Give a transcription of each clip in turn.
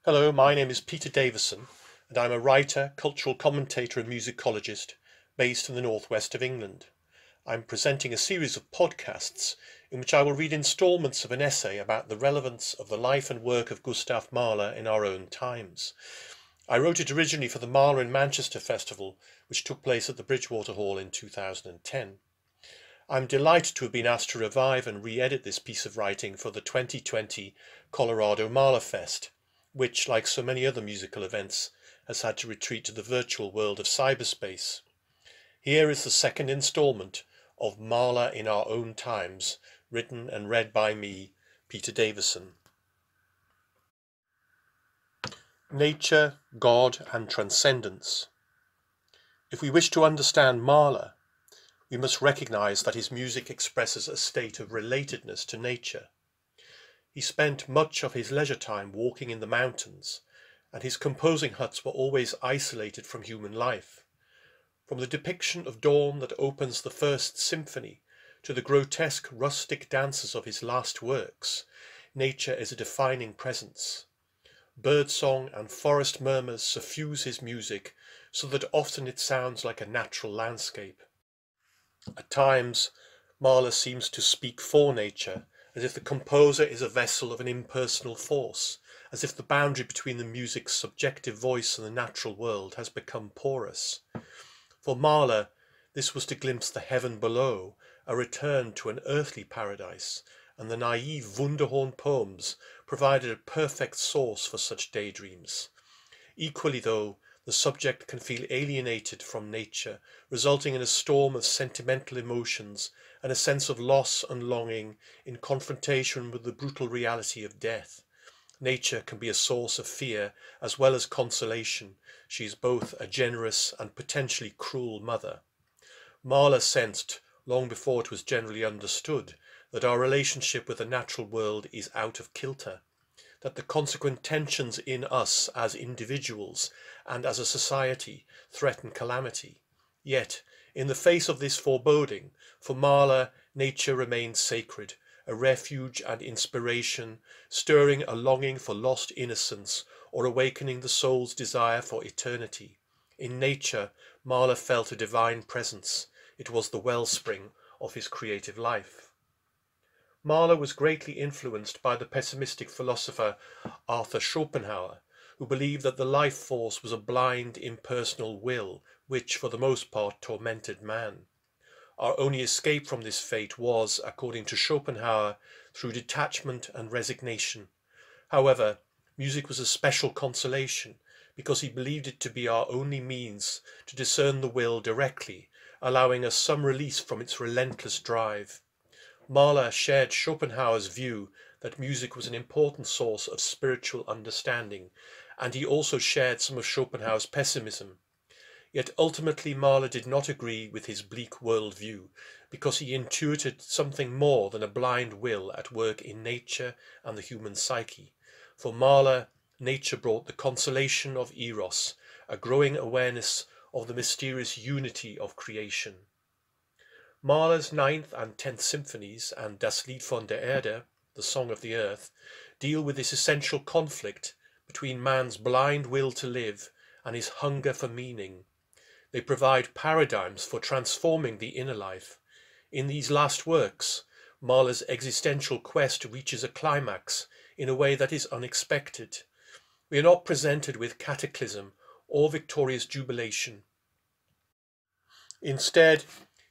Hello, my name is Peter Davison, and I'm a writer, cultural commentator and musicologist based in the northwest of England. I'm presenting a series of podcasts in which I will read instalments of an essay about the relevance of the life and work of Gustav Mahler in our own times. I wrote it originally for the Mahler in Manchester Festival, which took place at the Bridgewater Hall in 2010. I'm delighted to have been asked to revive and re-edit this piece of writing for the 2020 Colorado MahlerFest, which, like so many other musical events, has had to retreat to the virtual world of cyberspace. Here is the second instalment of Mahler in Our Own Times, written and read by me, Peter Davison. Nature, God and Transcendence. If we wish to understand Mahler, we must recognize that his music expresses a state of relatedness to nature. He spent much of his leisure time walking in the mountains, and his composing huts were always isolated from human life. From the depiction of dawn that opens the first symphony to the grotesque rustic dances of his last works, nature is a defining presence. Birdsong and forest murmurs suffuse his music so that often it sounds like a natural landscape. At times, Mahler seems to speak for nature, as if the composer is a vessel of an impersonal force, as if the boundary between the music's subjective voice and the natural world has become porous. For Mahler, this was to glimpse the heaven below, a return to an earthly paradise, and the naive Wunderhorn poems provided a perfect source for such daydreams. Equally, though, the subject can feel alienated from nature, resulting in a storm of sentimental emotions and a sense of loss and longing in confrontation with the brutal reality of death. Nature can be a source of fear as well as consolation. She is both a generous and potentially cruel mother. Mahler sensed, long before it was generally understood, that our relationship with the natural world is out of kilter, that the consequent tensions in us as individuals and as a society threaten calamity. Yet, in the face of this foreboding, for Mahler, nature remained sacred, a refuge and inspiration, stirring a longing for lost innocence or awakening the soul's desire for eternity. In nature, Mahler felt a divine presence. It was the wellspring of his creative life. Mahler was greatly influenced by the pessimistic philosopher Arthur Schopenhauer, who believed that the life force was a blind, impersonal will, which, for the most part, tormented man. Our only escape from this fate was, according to Schopenhauer, through detachment and resignation. However, music was a special consolation, because he believed it to be our only means to discern the will directly, allowing us some release from its relentless drive. Mahler shared Schopenhauer's view that music was an important source of spiritual understanding, and he also shared some of Schopenhauer's pessimism. Yet ultimately Mahler did not agree with his bleak worldview, because he intuited something more than a blind will at work in nature and the human psyche. For Mahler, nature brought the consolation of Eros, a growing awareness of the mysterious unity of creation. Mahler's 9th and 10th symphonies and Das Lied von der Erde, the Song of the Earth, deal with this essential conflict between man's blind will to live and his hunger for meaning. They provide paradigms for transforming the inner life. In these last works, Mahler's existential quest reaches a climax in a way that is unexpected. We are not presented with cataclysm or victorious jubilation. Instead,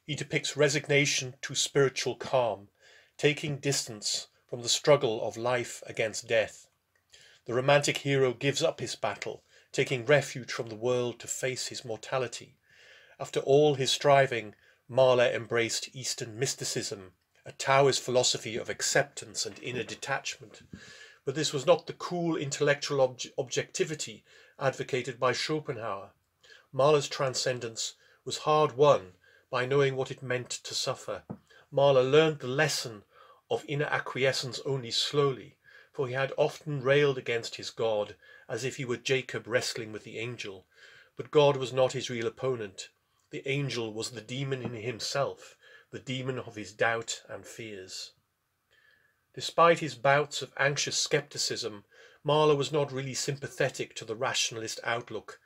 he depicts resignation to spiritual calm, taking distance from the struggle of life against death. The romantic hero gives up his battle, taking refuge from the world to face his mortality. After all his striving, Mahler embraced Eastern mysticism, a Taoist philosophy of acceptance and inner detachment. But this was not the cool intellectual objectivity advocated by Schopenhauer. Mahler's transcendence was hard-won by knowing what it meant to suffer. Mahler learned the lesson of inner acquiescence only slowly, for he had often railed against his God as if he were Jacob wrestling with the angel. But God was not his real opponent. The angel was the demon in himself, the demon of his doubt and fears. Despite his bouts of anxious skepticism, Mahler was not really sympathetic to the rationalist outlook,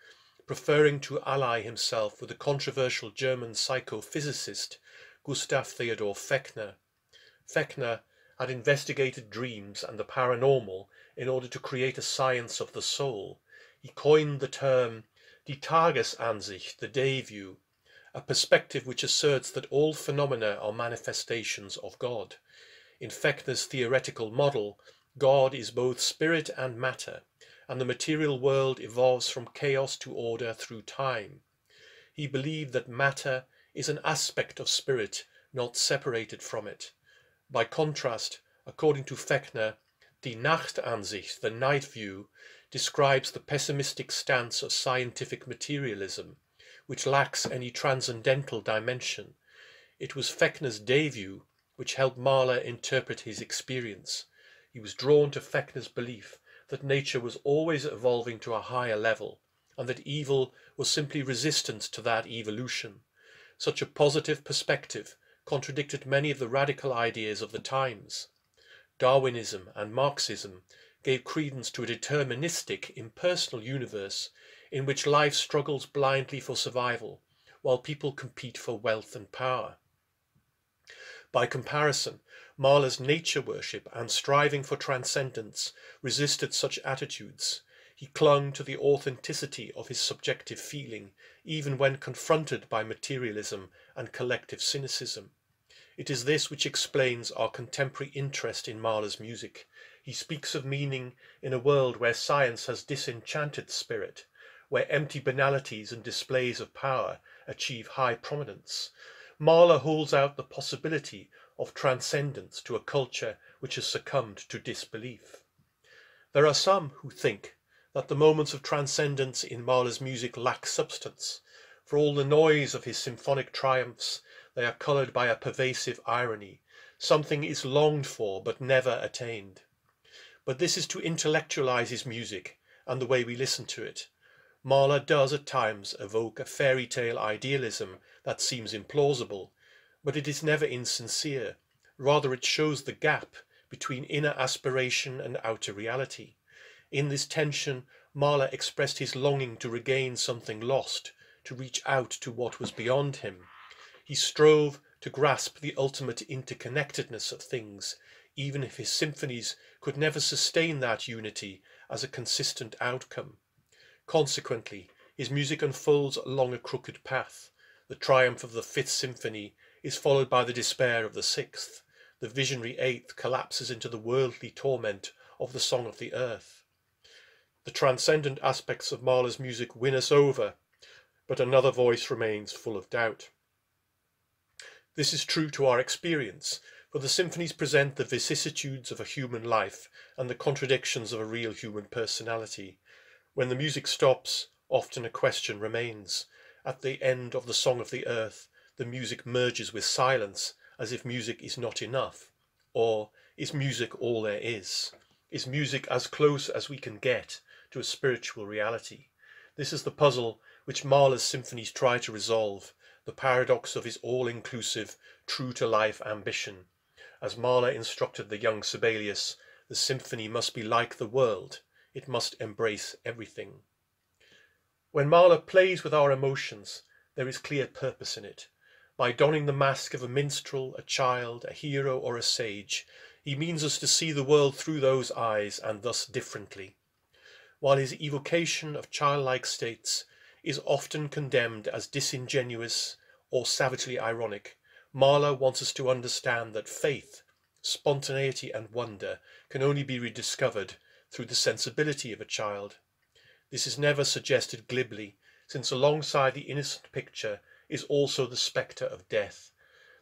preferring to ally himself with the controversial German psychophysicist Gustav Theodor Fechner. Fechner had investigated dreams and the paranormal in order to create a science of the soul. He coined the term Die Tagesansicht, the day view, a perspective which asserts that all phenomena are manifestations of God. In Fechner's theoretical model, God is both spirit and matter, and the material world evolves from chaos to order through time. He believed that matter is an aspect of spirit, not separated from it. By contrast, according to Fechner, Die Nachtansicht, the night view, describes the pessimistic stance of scientific materialism, which lacks any transcendental dimension. It was Fechner's day view which helped Mahler interpret his experience. He was drawn to Fechner's belief that nature was always evolving to a higher level, and that evil was simply resistance to that evolution. Such a positive perspective contradicted many of the radical ideas of the times. Darwinism and Marxism gave credence to a deterministic, impersonal universe in which life struggles blindly for survival, while people compete for wealth and power. By comparison, Mahler's nature worship and striving for transcendence resisted such attitudes. He clung to the authenticity of his subjective feeling, even when confronted by materialism and collective cynicism. It is this which explains our contemporary interest in Mahler's music. He speaks of meaning in a world where science has disenchanted spirit, where empty banalities and displays of power achieve high prominence. Mahler holds out the possibility of transcendence to a culture which has succumbed to disbelief. There are some who think that the moments of transcendence in Mahler's music lack substance. For all the noise of his symphonic triumphs, they are coloured by a pervasive irony. Something is longed for but never attained. But this is to intellectualize his music and the way we listen to it. Mahler does at times evoke a fairy tale idealism that seems implausible, but it is never insincere. Rather, it shows the gap between inner aspiration and outer reality. In this tension, Mahler expressed his longing to regain something lost, to reach out to what was beyond him. He strove to grasp the ultimate interconnectedness of things, even if his symphonies could never sustain that unity as a consistent outcome. Consequently, his music unfolds along a crooked path. The triumph of the Fifth Symphony is followed by the despair of the Sixth. The visionary Eighth collapses into the worldly torment of the Song of the Earth. The transcendent aspects of Mahler's music win us over, but another voice remains full of doubt. This is true to our experience, for the symphonies present the vicissitudes of a human life and the contradictions of a real human personality. When the music stops, often a question remains. At the end of the Song of the Earth, the music merges with silence, as if music is not enough. Or, is music all there is? Is music as close as we can get to a spiritual reality? This is the puzzle which Mahler's symphonies try to resolve, the paradox of his all-inclusive, true-to-life ambition. As Mahler instructed the young Sibelius, the symphony must be like the world. It must embrace everything. When Mahler plays with our emotions, there is clear purpose in it. By donning the mask of a minstrel, a child, a hero, or a sage, he means us to see the world through those eyes and thus differently. While his evocation of childlike states is often condemned as disingenuous or savagely ironic, Mahler wants us to understand that faith, spontaneity and wonder can only be rediscovered through the sensibility of a child. This is never suggested glibly, since alongside the innocent picture is also the spectre of death.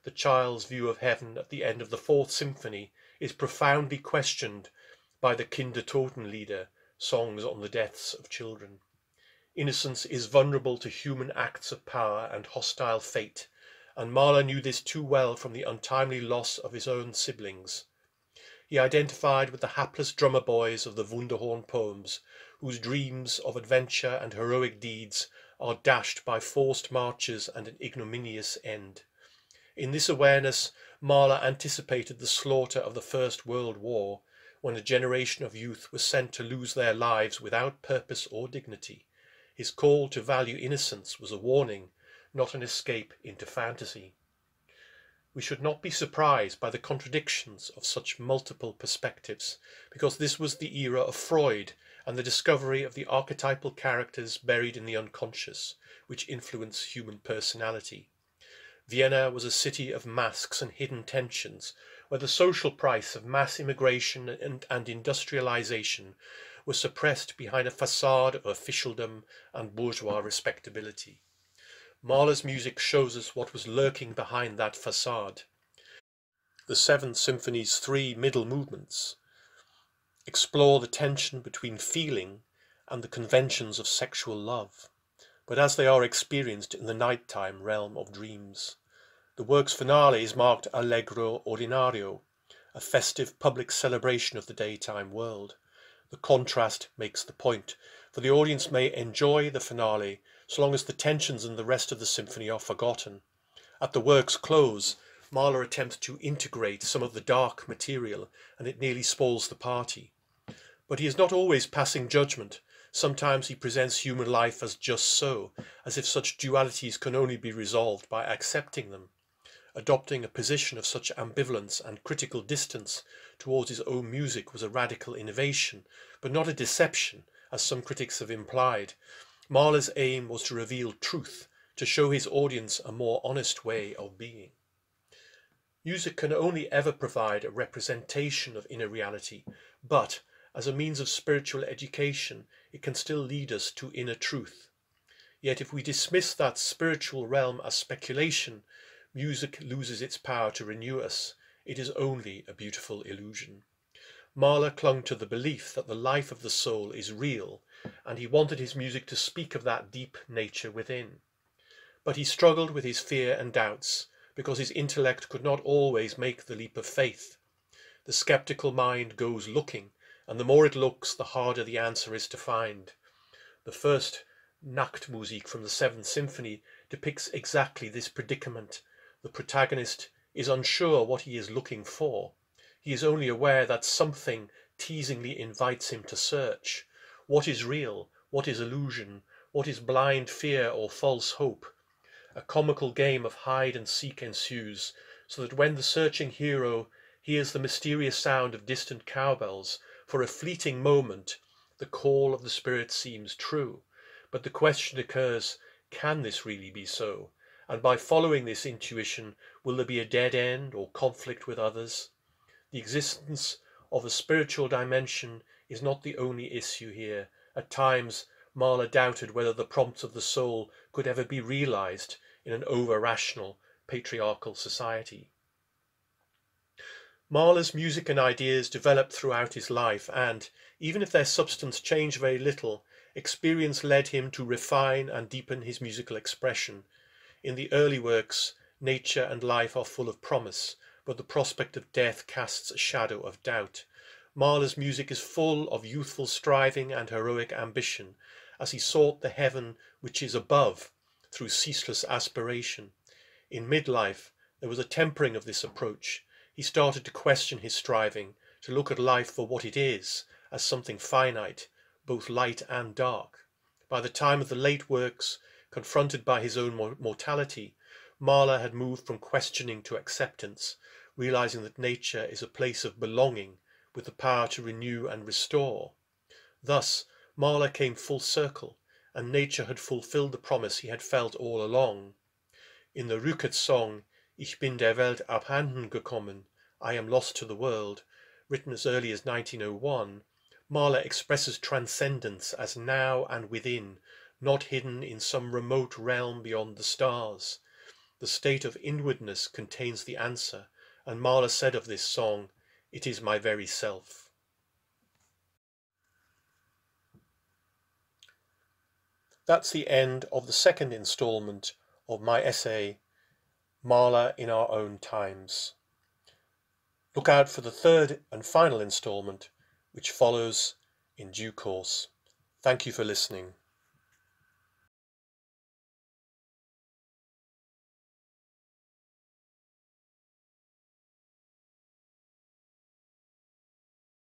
The child's view of heaven at the end of the Fourth Symphony is profoundly questioned by the Kindertotenlieder, songs on the deaths of children. Innocence is vulnerable to human acts of power and hostile fate, and Mahler knew this too well from the untimely loss of his own siblings. He identified with the hapless drummer boys of the Wunderhorn poems, whose dreams of adventure and heroic deeds are dashed by forced marches and an ignominious end. In this awareness, Mahler anticipated the slaughter of the First World War, when a generation of youth was sent to lose their lives without purpose or dignity. His call to value innocence was a warning, not an escape into fantasy. We should not be surprised by the contradictions of such multiple perspectives, because this was the era of Freud and the discovery of the archetypal characters buried in the unconscious, which influence human personality. Vienna was a city of masks and hidden tensions, where the social price of mass immigration and industrialization was suppressed behind a facade of officialdom and bourgeois respectability. Mahler's music shows us what was lurking behind that facade. The Seventh Symphony's three middle movements explore the tension between feeling and the conventions of sexual love, but as they are experienced in the nighttime realm of dreams. The work's finale is marked Allegro Ordinario, a festive public celebration of the daytime world. The contrast makes the point, for the audience may enjoy the finale so long as the tensions in the rest of the symphony are forgotten. At the work's close, Mahler attempts to integrate some of the dark material, and it nearly spoils the party. But he is not always passing judgment. Sometimes he presents human life as just so, as if such dualities can only be resolved by accepting them. Adopting a position of such ambivalence and critical distance towards his own music was a radical innovation, but not a deception, as some critics have implied. Mahler's aim was to reveal truth, to show his audience a more honest way of being. Music can only ever provide a representation of inner reality, but as a means of spiritual education, it can still lead us to inner truth. Yet if we dismiss that spiritual realm as speculation, music loses its power to renew us. It is only a beautiful illusion. Mahler clung to the belief that the life of the soul is real, and he wanted his music to speak of that deep nature within. But he struggled with his fear and doubts, because his intellect could not always make the leap of faith. The skeptical mind goes looking, and the more it looks, the harder the answer is to find. The first Nachtmusik from the Seventh Symphony depicts exactly this predicament. The protagonist is unsure what he is looking for. He is only aware that something teasingly invites him to search. What is real? What is illusion? What is blind fear or false hope? A comical game of hide and seek ensues, so that when the searching hero hears the mysterious sound of distant cowbells, for a fleeting moment the call of the spirit seems true. But the question occurs, can this really be so? And by following this intuition, will there be a dead end or conflict with others? The existence of a spiritual dimension is not the only issue here. At times, Mahler doubted whether the prompts of the soul could ever be realized in an over-rational, patriarchal society. Mahler's music and ideas developed throughout his life, and, even if their substance changed very little, experience led him to refine and deepen his musical expression. In the early works, nature and life are full of promise, but the prospect of death casts a shadow of doubt. Mahler's music is full of youthful striving and heroic ambition, as he sought the heaven which is above through ceaseless aspiration. In midlife, there was a tempering of this approach. He started to question his striving, to look at life for what it is, as something finite, both light and dark. By the time of the late works, confronted by his own mortality, Mahler had moved from questioning to acceptance, realizing that nature is a place of belonging with the power to renew and restore. Thus, Mahler came full circle, and nature had fulfilled the promise he had felt all along. In the Rückert song, Ich bin der Welt abhanden gekommen, I am lost to the world, written as early as 1901, Mahler expresses transcendence as now and within, not hidden in some remote realm beyond the stars. The state of inwardness contains the answer, and Mahler said of this song, "It is my very self." That's the end of the second instalment of my essay, Mahler in Our Own Times. Look out for the third and final instalment, which follows in due course. Thank you for listening.